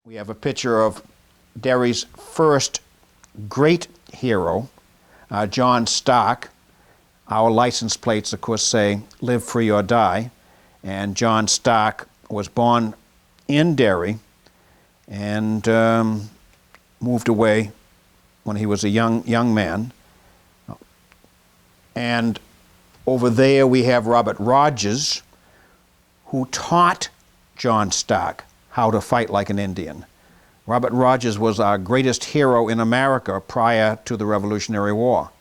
We have a picture of Derry's first great hero, John Stark. Our license plates, of course, say, "Live free or die." And John Stark was born in Derry and moved away when he was a young man. And over there we have Robert Rogers, who taught John Stark how to fight like an Indian. Robert Rogers was our greatest hero in America prior to the Revolutionary War.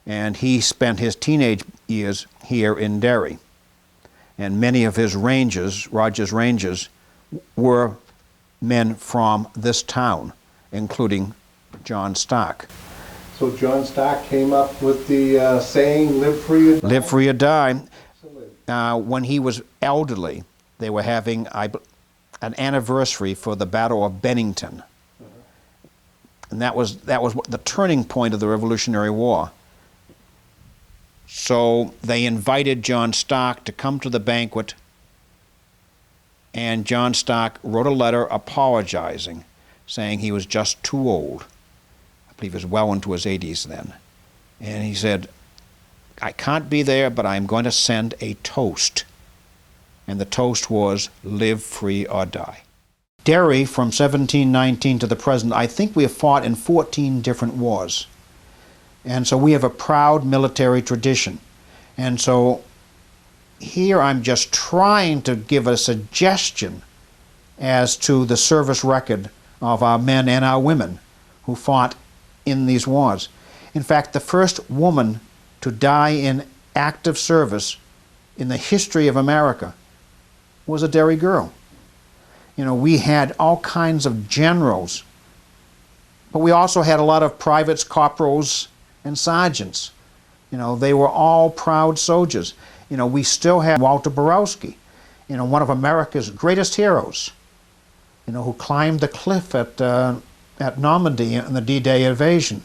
And he spent his teenage years here in Derry. And many of his rangers, Rogers' rangers, were men from this town, including John Stark. So John Stark came up with the saying, "Live free or die"? Live free or die. When he was elderly, they were having an anniversary for the Battle of Bennington. And that was the turning point of the Revolutionary War. So they invited John Stark to come to the banquet, and John Stark wrote a letter apologizing, saying he was just too old. I believe he was well into his 80s then. And he said, "I can't be there, but I'm going to send a toast." And the toast was, "Live free or die." Derry, from 1719 to the present, I think we have fought in 14 different wars. And so we have a proud military tradition. And so here I'm just trying to give a suggestion as to the service record of our men and our women who fought in these wars. In fact, the first woman to die in active service in the history of America was a Derry girl. You know, we had all kinds of generals, but we also had a lot of privates, corporals, and sergeants. You know, they were all proud soldiers. You know, we still have Walter Borowski, you know, one of America's greatest heroes, you know, who climbed the cliff at Normandy in the D-Day invasion.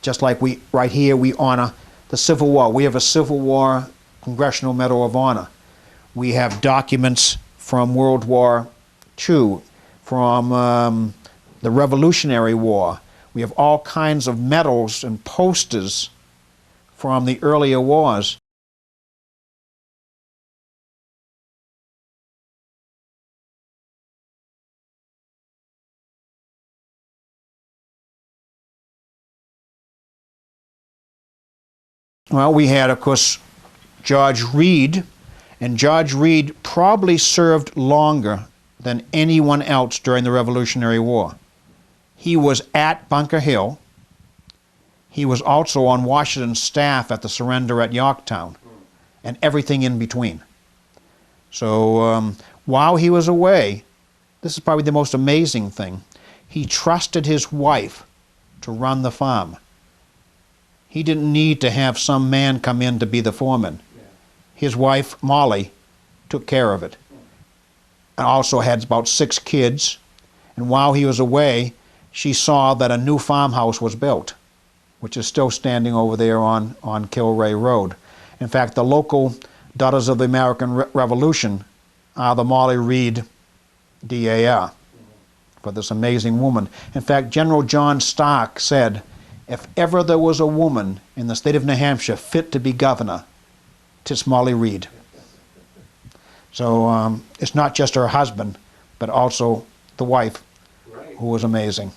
Just like right here, we honor the Civil War. We have a Civil War Congressional Medal of Honor. We have documents from World War II, from the Revolutionary War. We have all kinds of medals and posters from the earlier wars. Well, we had, of course, George Reed, and George Reed probably served longer than anyone else during the Revolutionary War. He was at Bunker Hill. He was also on Washington's staff at the surrender at Yorktown, and everything in between. So while he was away, this is probably the most amazing thing, he trusted his wife to run the farm. He didn't need to have some man come in to be the foreman. His wife, Molly, took care of it. And also had about 6 kids. And while he was away, she saw that a new farmhouse was built, which is still standing over there on Kilray Road. In fact, the local Daughters of the American Revolution are the Molly Reed DAR for this amazing woman. In fact, General John Stark said, "If ever there was a woman in the state of New Hampshire fit to be governor, 'tis Molly Reed." So it's not just her husband, but also the wife, who was amazing.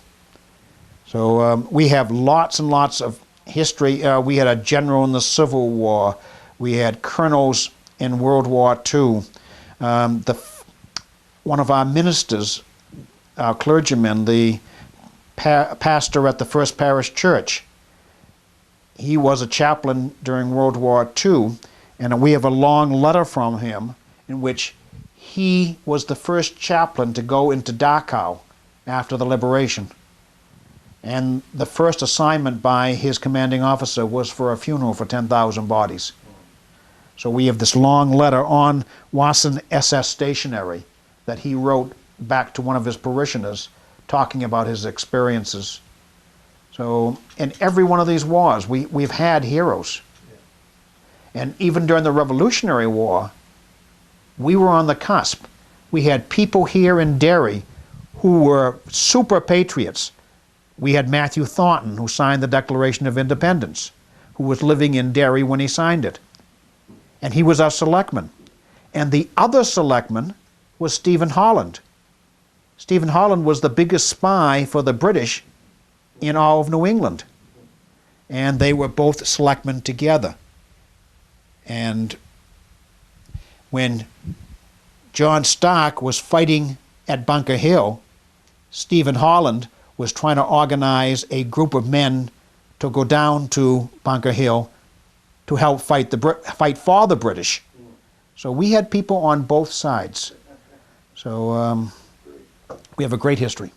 So we have lots and lots of history. We had a general in the Civil War. We had colonels in World War II. One of our ministers, our clergyman, the pastor at the First Parish Church, he was a chaplain during World War II, and we have a long letter from him in which he was the first chaplain to go into Dachau after the liberation. And the first assignment by his commanding officer was for a funeral for 10,000 bodies. So we have this long letter on Wasson SS stationery that he wrote back to one of his parishioners talking about his experiences. So in every one of these wars, we've had heroes. And even during the Revolutionary War, we were on the cusp. We had people here in Derry who were super patriots. We had Matthew Thornton, who signed the Declaration of Independence, who was living in Derry when he signed it. And he was our selectman. And the other selectman was Stephen Holland. Stephen Holland was the biggest spy for the British in all of New England. And they were both selectmen together. And when John Stark was fighting at Bunker Hill, Stephen Holland was trying to organize a group of men to go down to Bunker Hill to help fight for the British. So we had people on both sides. So we have a great history.